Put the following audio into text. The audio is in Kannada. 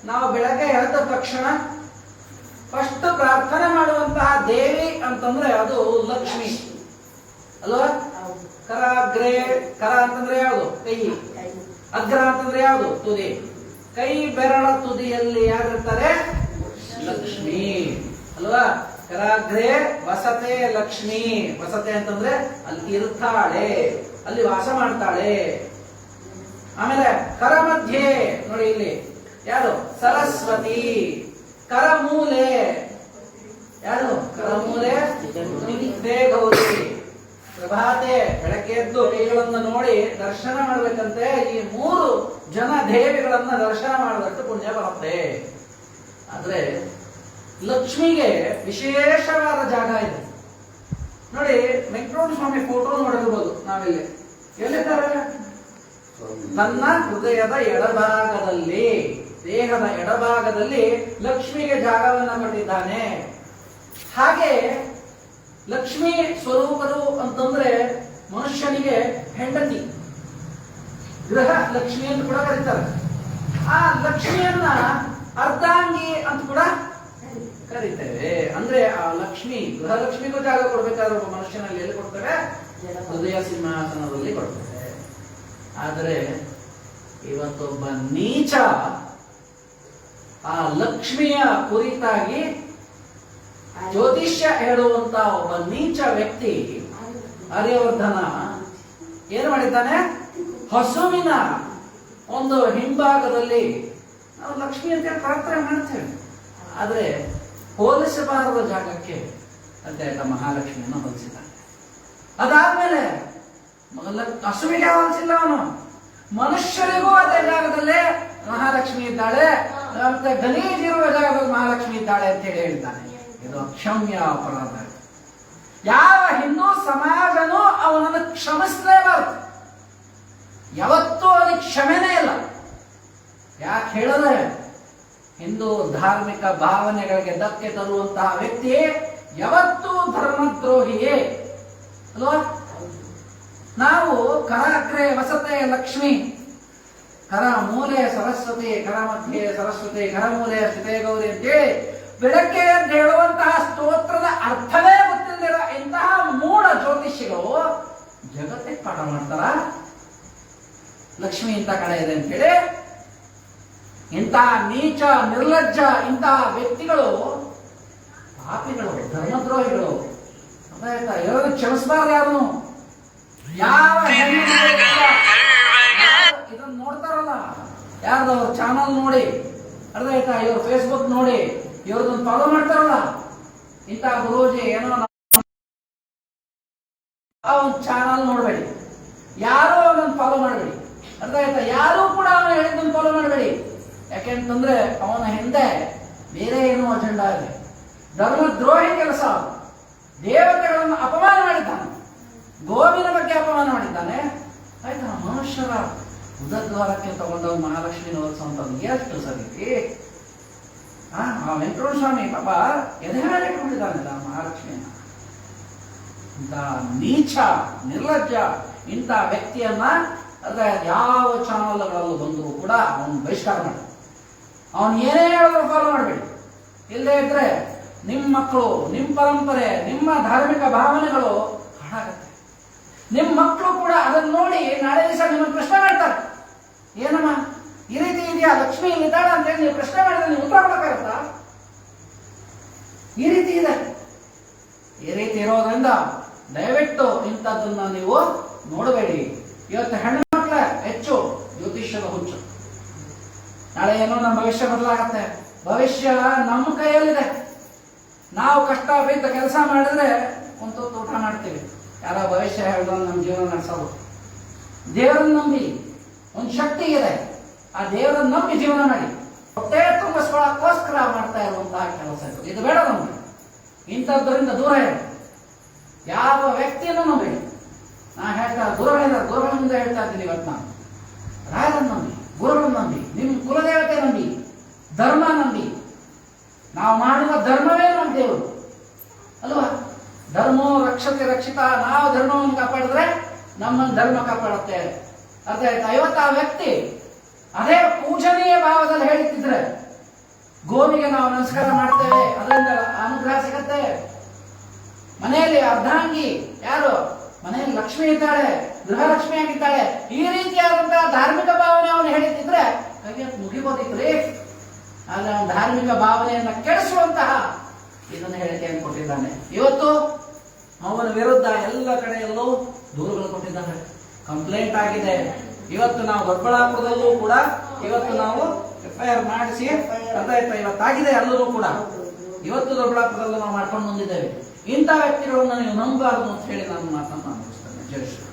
ನಾವು ಬೆಳಗ್ಗೆ ಎದ್ದ ತಕ್ಷಣ ಫಸ್ಟ್ ಪ್ರಾರ್ಥನೆ ಮಾಡುವಂತಹ ದೇವಿ ಅಂತಂದ್ರೆ ಅದು ಲಕ್ಷ್ಮಿ ಅಲ್ವಾ? ಕರಾಗ್ರೆ, ಕರ ಅಂತಂದ್ರೆ ಯಾವುದು? ಕೈ. ಅಗ್ರ ಅಂತಂದ್ರೆ ಯಾವುದು? ತುದಿ. ಕೈ ಬೆರಳ ತುದಿಯಲ್ಲಿ ಯಾರಿರ್ತಾರೆ? ಲಕ್ಷ್ಮಿ ಅಲ್ವಾ? ಕರಾಗ್ರೆ ವಸತೆ ಲಕ್ಷ್ಮಿ. ವಸತೆ ಅಂತಂದ್ರೆ ಅಲ್ಲಿ ಇರ್ತಾಳೆ, ಅಲ್ಲಿ ವಾಸ ಮಾಡ್ತಾಳೆ. ಆಮೇಲೆ ಕರ ಮಧ್ಯೆ ನೋಡಿ ಇಲ್ಲಿ ಯಾರು? ಸರಸ್ವತಿ. ಕರಮೂಲೆ ಯಾರು? ಕರಮೂಲೆ ನಿತ್ಯ ಗೌರಿ. ಪ್ರಭಾತೆ ಬೆಳಗ್ಗೆ ಎದ್ದು ಕೈಗಳನ್ನು ನೋಡಿ ದರ್ಶನ ಮಾಡಬೇಕಂತೆ. ಈ 3 ಜನ ದೇವಿಗಳನ್ನ ದರ್ಶನ ಮಾಡಿದಷ್ಟು ಪುಣ್ಯ ಬರುತ್ತೆ. ಆದ್ರೆ ಲಕ್ಷ್ಮಿಗೆ ವಿಶೇಷವಾದ ಜಾಗ ಇದೆ ನೋಡಿ. ವೆಂಕಟರಮಣ ಸ್ವಾಮಿ ಫೋಟೋ ನೋಡಿರ್ಬೋದು ನಾವಿಲ್ಲಿ. ಎಲ್ಲಿದ್ದಾರೆ? ತನ್ನ ಹೃದಯದ ಎಡಭಾಗದಲ್ಲಿ, ದೇಹದ ಎಡಭಾಗದಲ್ಲಿ ಲಕ್ಷ್ಮಿಗೆ ಜಾಗವನ್ನ ಕೊಟ್ಟಿದ್ದಾನೆ. ಹಾಗೆ ಲಕ್ಷ್ಮಿ ಸ್ವರೂಪರು ಅಂತಂದ್ರೆ ಮನುಷ್ಯನಿಗೆ ಹೆಂಡತಿ, ಗೃಹ ಲಕ್ಷ್ಮಿ ಅಂತ ಕೂಡ ಕರೀತಾರೆ. ಆ ಲಕ್ಷ್ಮಿಯನ್ನ ಅರ್ಧಾಂಗಿ ಅಂತ ಕೂಡ ಕರೀತೇವೆ. ಅಂದ್ರೆ ಆ ಲಕ್ಷ್ಮಿ, ಗೃಹಲಕ್ಷ್ಮಿಗೂ ಜಾಗ ಕೊಡ್ಬೇಕಾದ್ರೆ ಒಬ್ಬ ಮನುಷ್ಯನಲ್ಲಿ ಎಲ್ಲಿ ಕೊಡ್ತೇವೆ? ಹೃದಯ ಸಿಂಹಾಸನದಲ್ಲಿ ಕೊಡ್ತೇವೆ. ಆದರೆ ಇವತ್ತೊಬ್ಬ ನೀಚ ಆ ಲಕ್ಷ್ಮಿಯ ಕುರಿತಾಗಿ ಜ್ಯೋತಿಷ್ಯ ಹೇಳುವಂತ ಒಬ್ಬ ನೀಚ ವ್ಯಕ್ತಿ ಆರ್ಯವರ್ಧನ ಏನು ಮಾಡಿದ್ದಾನೆ? ಹಸುವಿನ ಒಂದು ಹಿಂಭಾಗದಲ್ಲಿ ನಾವು ಲಕ್ಷ್ಮಿ ಅಂತ ಪ್ರಾರ್ಥನೆ ಮಾಡ್ತೇವೆ, ಆದ್ರೆ ಹೋಲಿಸಬಾರದ ಜಾಗಕ್ಕೆ ಅಂತ ಮಹಾಲಕ್ಷ್ಮಿಯನ್ನು ಹೋಲಿಸಿದ್ದಾನೆ. ಅದಾದ್ಮೇಲೆ ಹಸುವಿಗೆ ಹೋಲಿಸಿಲ್ಲ ಅವನು, ಮನುಷ್ಯರಿಗೂ ಅದೇ ಜಾಗದಲ್ಲೇ ಮಹಾಲಕ್ಷ್ಮಿ ಇದ್ದಾಳೆ, ಮತ್ತೆ ಗಲೀಜಿರುವ ಜಾಗದಲ್ಲಿ ಮಹಾಲಕ್ಷ್ಮಿ ಇದ್ದಾಳೆ ಅಂತ ಹೇಳಿ ಹೇಳ್ತಾನೆ. ಇದು ಅಕ್ಷಮ್ಯ ಅಪರಾಧ. ಯಾವ ಹಿಂದೂ ಸಮಾಜನೂ ಅವನನ್ನು ಕ್ಷಮಿಸಲೇಬಾರದು. ಯಾವತ್ತೂ ಅವನಿಗೆ ಕ್ಷಮೆನೇ ಇಲ್ಲ. ಯಾಕೆ ಹೇಳಿದ್ರೆ ಹಿಂದೂ ಧಾರ್ಮಿಕ ಭಾವನೆಗಳಿಗೆ ಧಕ್ಕೆ ತರುವಂತಹ ವ್ಯಕ್ತಿ ಯಾವತ್ತೂ ಧರ್ಮದ್ರೋಹಿಯೇ ಅಲ್ವಾ? ನಾವು ಕರಾಗ್ರೆ ವಸತೆ ಲಕ್ಷ್ಮಿ, ಕರ ಮೂಲೆ ಸರಸ್ವತಿ, ಕರ ಮಧ್ಯೆ ಸರಸ್ವತಿ, ಕರಮೂಲೆ ಸ್ಥಿತೇ ಗೌರಿ ಅಂತೇಳಿ ಬೆಳಗ್ಗೆ ಅಂತ ಹೇಳುವಂತಹ ಸ್ತೋತ್ರದ ಅರ್ಥವೇ ಗೊತ್ತಿಲ್ಲದಿರೋ ಇಂತಹ ಮೂಢ ಜ್ಯೋತಿಷಿಗಳು ಜಗತ್ತಿಗೆ ಪಾಠ ಮಾಡ್ತಾರ ಲಕ್ಷ್ಮಿ ಇಂಥ ಕಡೆ ಇದೆ ಅಂತ ಹೇಳಿ. ಇಂತಹ ನೀಚ ನಿರ್ಲಜ್ಜ ಇಂತಹ ವ್ಯಕ್ತಿಗಳು ಪಾಪಿಗಳು, ಧರ್ಮದ್ರೋಹಿಗಳು. ಎಲ್ಲರೂ ಕ್ಷಮಿಸಬಾರ್ದು. ಯಾರು ಯಾವ ಇದನ್ನ ನೋಡ್ತಾರಲ್ಲ, ಯಾರ್ದು ಅವ್ರ ಚಾನಲ್ ನೋಡಿ, ಅರ್ಥ ಆಯ್ತಾ? ಇವ್ರ ಫೇಸ್ಬುಕ್ ನೋಡಿ, ಇವ್ರದನ್ನ ಫಾಲೋ ಮಾಡ್ತಾರಲ್ಲ, ಇಂಥ ಗುರೂಜಿ ಏನೋ ಅವನ್ ಚಾನಲ್ ನೋಡ್ಬೇಡಿ, ಯಾರು ಅವನನ್ನು ಫಾಲೋ ಮಾಡಬೇಡಿ. ಅರ್ಥ ಆಯ್ತಾ? ಯಾರು ಕೂಡ ಅವನು ಹೇಳಿದ್ದನ್ನು ಫಾಲೋ ಮಾಡಬೇಡಿ. ಯಾಕೆಂತಂದ್ರೆ ಅವನ ಹಿಂದೆ ಬೇರೆ ಏನೋ ಅಜೆಂಡಾ ಇದೆ. ಧರ್ಮದ್ರೋಹಿ ಕೆಲಸ. ದೇವತೆಗಳನ್ನು ಅಪಮಾನ ಮಾಡಿದ್ದಾನೆ, ಗೋವಿನ ಬಗ್ಗೆ ಅಪಮಾನ ಮಾಡಿದ್ದಾನೆ. ಆಯ್ತಾ? ಮನುಷ್ಯರ ಉದದ್ವಾರಕ್ಕೆ ತಗೊಂಡವ್ ಮಹಾಲಕ್ಷ್ಮಿ ಓದಿಸುವಂಥದ್ದು ಎಷ್ಟು ಸರಿ. ಆ ವೆಂಕಟರಮಣ ಸ್ವಾಮಿ ಪಾಪ ಎದೆ ಮೇಲೆ ಇಟ್ಕೊಂಡಿದ್ದಾನೆ ಮಹಾಲಕ್ಷ್ಮಿಯನ್ನ. ಇಂಥ ನೀಚ ನಿರ್ಲಜ್ಜ ಇಂಥ ವ್ಯಕ್ತಿಯನ್ನ ಅಂದ್ರೆ ಯಾವ ಚಾನಲ್ಗಳಲ್ಲೂ ಬಂದರೂ ಕೂಡ ಅವನು ಬಹಿಷ್ಕಾರ ಮಾಡಿ. ಅವನು ಏನೇ ಹೇಳಿದ್ರು ಫಾಲೋ ಮಾಡಬೇಡಿ. ಇಲ್ಲದೆ ಇದ್ರೆ ನಿಮ್ಮ ಮಕ್ಕಳು, ನಿಮ್ಮ ಪರಂಪರೆ, ನಿಮ್ಮ ಧಾರ್ಮಿಕ ಭಾವನೆಗಳು ಹಾಳಾಗತ್ತೆ. ನಿಮ್ಮ ಮಕ್ಕಳು ಕೂಡ ಅದನ್ನು ನೋಡಿ ನಾಳೆ ದಿವಸ ನಿಮ್ಮನ್ನು ಪ್ರಶ್ನೆ ಮಾಡ್ತಾರೆ. ಏನಮ್ಮ ಈ ರೀತಿ ಇದೆಯಾ, ಲಕ್ಷ್ಮಿ ಇದ್ದಾಳ ಅಂತ ಹೇಳಿ ನೀವು ಪ್ರಶ್ನೆ ಮಾಡಿದ್ರೆ ನೀವು ಉತ್ತರ ಕೊಡಕ್ಕಾಗತ್ತಾ? ಈ ರೀತಿ ಇದೆ. ಈ ರೀತಿ ಇರೋದ್ರಿಂದ ದಯವಿಟ್ಟು ಇಂಥದ್ದನ್ನ ನೀವು ನೋಡಬೇಡಿ. ಇವತ್ತು ಹೆಣ್ಣು ಮಕ್ಕಳ ಹೆಚ್ಚು ಜ್ಯೋತಿಷ್ಯದ ಹುಚ್ಚು. ನಾಳೆ ಏನೋ ನಮ್ಮ ಭವಿಷ್ಯ ಬದಲಾಗತ್ತೆ. ಭವಿಷ್ಯ ನಮ್ಮ ಕೈಯಲ್ಲಿದೆ. ನಾವು ಕಷ್ಟ ಬಿದ್ದ ಕೆಲಸ ಮಾಡಿದ್ರೆ ಒಂದು ಊಟ ಮಾಡ್ತೀವಿ. ಯಾರ ಭವಿಷ್ಯ ಹೇಳಿದ್ರು ನಮ್ಮ ಜೀವನ ನಡೆಸೋದು. ದೇವರನ್ನು ನಂಬಿ ಒಂದು ಶಕ್ತಿ ಇದೆ, ಆ ದೇವರನ್ನು ನಂಬಿ ಜೀವನ ಮಾಡಿ. ಹೊಟ್ಟೆ ತುಂಬಿಸ್ಕೊಳ್ಳೋಕ್ಕೋಸ್ಕರ ಮಾಡ್ತಾ ಇರುವಂತಹ ಕೆಲಸ ಇದು ಬೇಡ ನಮ್ಗೆ. ಇಂಥದ್ದರಿಂದ ದೂರ ಇರಿ. ಯಾವ ವ್ಯಕ್ತಿಯನ್ನು ನಂಬೇಡಿ. ನಾ ಹೇಳ್ತಾ ಗುರುಗಳ ಮುಂದೆ ಹೇಳ್ತಾ ಇದ್ದೀನಿ ಇವತ್ತು ನಾನು. ರಾಯರನ್ನು ನಂಬಿ, ಗುರುಗಳನ್ನು ನಂಬಿ, ನಿಮ್ಮ ಕುಲದೇವತೆ ನಂಬಿ, ಧರ್ಮ ನಂಬಿ. ನಾವು ಮಾಡುವ ಧರ್ಮವೇ ನಮ್ಮ ದೇವರು ಅಲ್ವಾ? ಧರ್ಮೋ ರಕ್ಷತೆ ರಕ್ಷಿತ. ನಾವು ಧರ್ಮವನ್ನು ಕಾಪಾಡಿದ್ರೆ ನಮ್ಮನ್ನು ಧರ್ಮ ಕಾಪಾಡುತ್ತೆ. ಅರ್ಥ ಆಯ್ತಾ? ಇವತ್ತು ಆ ವ್ಯಕ್ತಿ ಅದೇ ಪೂಜನೀಯ ಭಾವದಲ್ಲಿ ಹೇಳ್ತಿದ್ರೆ ನಮಸ್ಕಾರ ಮಾಡ್ತೇವೆ, ಅದರಿಂದ ಅನುಗ್ರಹ ಸಿಗತ್ತೆ. ಮನೆಯಲ್ಲಿ ಅರ್ಧಾಂಗಿ ಯಾರು? ಮನೆಯಲ್ಲಿ ಲಕ್ಷ್ಮಿ ಇದ್ದಾಳೆ, ಗೃಹಲಕ್ಷ್ಮಿ ಆಗಿದ್ದಾಳೆ. ಈ ರೀತಿಯಾದಂತಹ ಧಾರ್ಮಿಕ ಭಾವನೆ ಅವನು ಹೇಳಿದ್ರೆ ಕೈಗೆ ಮುಗಿಬೋದಿತ್ರಿ. ಆದ್ರೆ ಅವನ ಧಾರ್ಮಿಕ ಭಾವನೆಯನ್ನ ಕೆಡಿಸುವಂತಹ ಇದನ್ನು ಹೇಳಿಕೆಯನ್ನು ಕೊಟ್ಟಿದ್ದಾನೆ. ಇವತ್ತು ಅವನ ವಿರುದ್ಧ ಎಲ್ಲ ಕಡೆಯಲ್ಲೂ ದೂರುಗಳು ಕೊಟ್ಟಿದ್ದಾರೆ, ಕಂಪ್ಲೇಂಟ್ ಆಗಿದೆ. ಇವತ್ತು ನಾವು ದೊಡ್ಡಬಳ್ಳಾಪುರದಲ್ಲೂ ಕೂಡ ಇವತ್ತು ನಾವು FIR ಮಾಡಿಸಿ ಅರ್ಥ ಇವತ್ತಾಗಿದೆ ಎಲ್ಲರೂ ಕೂಡ. ಇವತ್ತು ದೊಡ್ಡಬಳ್ಳಾಪುರದಲ್ಲೂ ನಾವು ಮಾಡ್ಕೊಂಡು ಬಂದಿದ್ದೇವೆ. ಇಂಥ ವ್ಯಕ್ತಿಗಳನ್ನು ನೀವು ನಂಬಬಾರದು ಅಂತ ಹೇಳಿ ನಾನು ಮಾತನ್ನು ಮುಗಿಸ್ತೇನೆ. ಜೈ ಶ್ರೀ